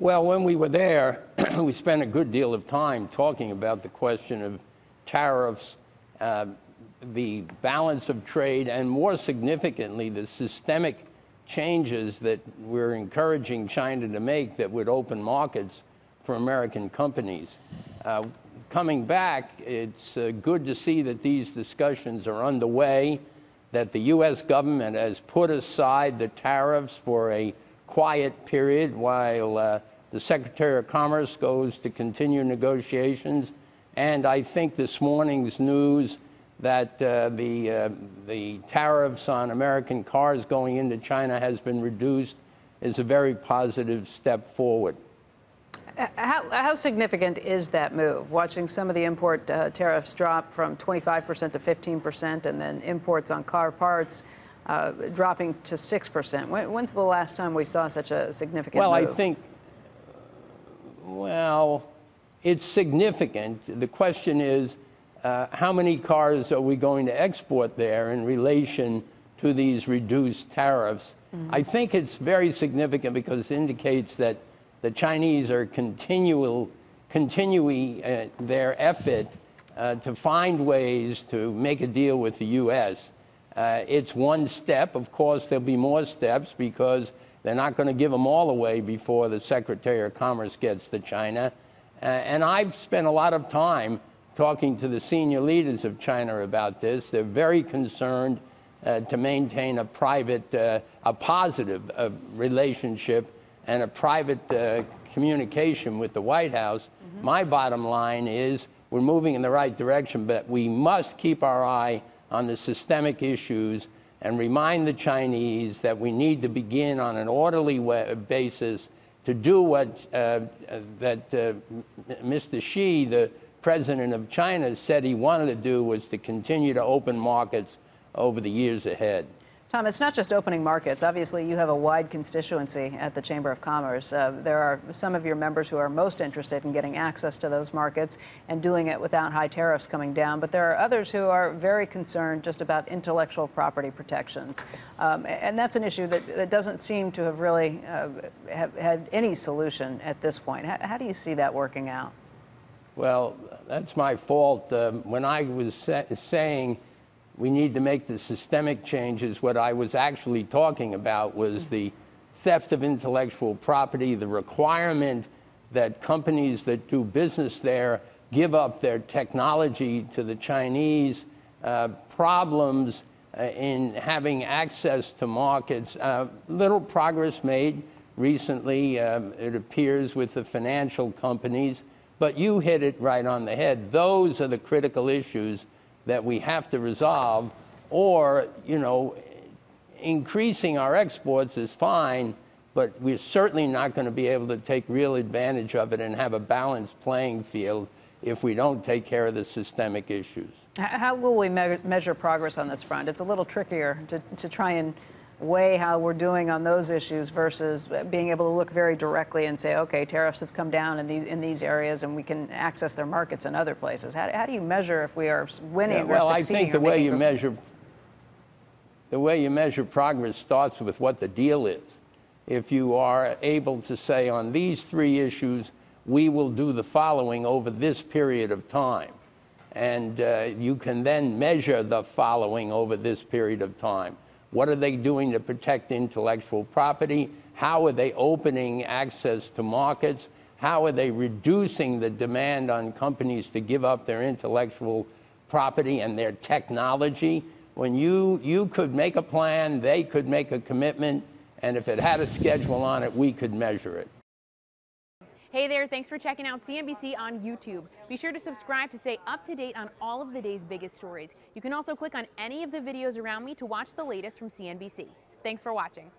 Well, when we were there, we spent a good deal of time talking about the question of tariffs, the balance of trade, and more significantly, the systemic changes that we're encouraging China to make that would open markets for American companies. Coming back, it's good to see that these discussions are underway, that the U.S. government has put aside the tariffs for a quiet period while the Secretary of Commerce goes to continue negotiations. And I think this morning's news that the tariffs on American cars going into China has been reduced is a very positive step forward. How significant is that move? Watching some of the import tariffs drop from 25% to 15%, and then imports on car parts dropping to 6%. When's the last time we saw such a significant move? Well, I think, it's significant. The question is, how many cars are we going to export there in relation to these reduced tariffs? I think it's very significant because it indicates that the Chinese are continuing their effort to find ways to make a deal with the U.S. It's one step. Of course, there'll be more steps because they're not going to give them all away before the Secretary of Commerce gets to China. And I've spent a lot of time talking to the senior leaders of China about this. They're very concerned to maintain a positive relationship and a private communication with the White House. My bottom line is we're moving in the right direction, but we must keep our eye on the systemic issues and remind the Chinese that we need to begin on an orderly basis to do what Mr. Xi, the president of China, said he wanted to do, was to continue to open markets over the years ahead. Tom, it's not just opening markets. Obviously, you have a wide constituency at the Chamber of Commerce. There are some of your members who are most interested in getting access to those markets and doing it without high tariffs coming down. But there are others who are very concerned just about intellectual property protections. And that's an issue that doesn't seem to have really had any solution at this point. How do you see that working out? Well, that's my fault. When I was saying we need to make the systemic changes, what I was actually talking about was the theft of intellectual property, the requirement that companies that do business there give up their technology to the Chinese, problems in having access to markets. Little progress made recently, it appears, with the financial companies, but you hit it right on the head. Those are the critical issues that we have to resolve, or, increasing our exports is fine, but we're certainly not going to be able to take real advantage of it and have a balanced playing field if we don't take care of the systemic issues. How will we measure progress on this front? It's a little trickier to try and weigh how we're doing on those issues versus being able to look very directly and say, okay, tariffs have come down in these areas and we can access their markets in other places. How do you measure if we are winning or succeeding? Well, I think the way you measure progress starts with what the deal is. If you are able to say on these three issues, we will do the following over this period of time, and you can then measure the following over this period of time. What are they doing to protect intellectual property? How are they opening access to markets? How are they reducing the demand on companies to give up their intellectual property and their technology? When you could make a plan, they could make a commitment, and if it had a schedule on it, we could measure it. Hey there, thanks for checking out CNBC on YouTube. Be sure to subscribe to stay up to date on all of the day's biggest stories. You can also click on any of the videos around me to watch the latest from CNBC. Thanks for watching.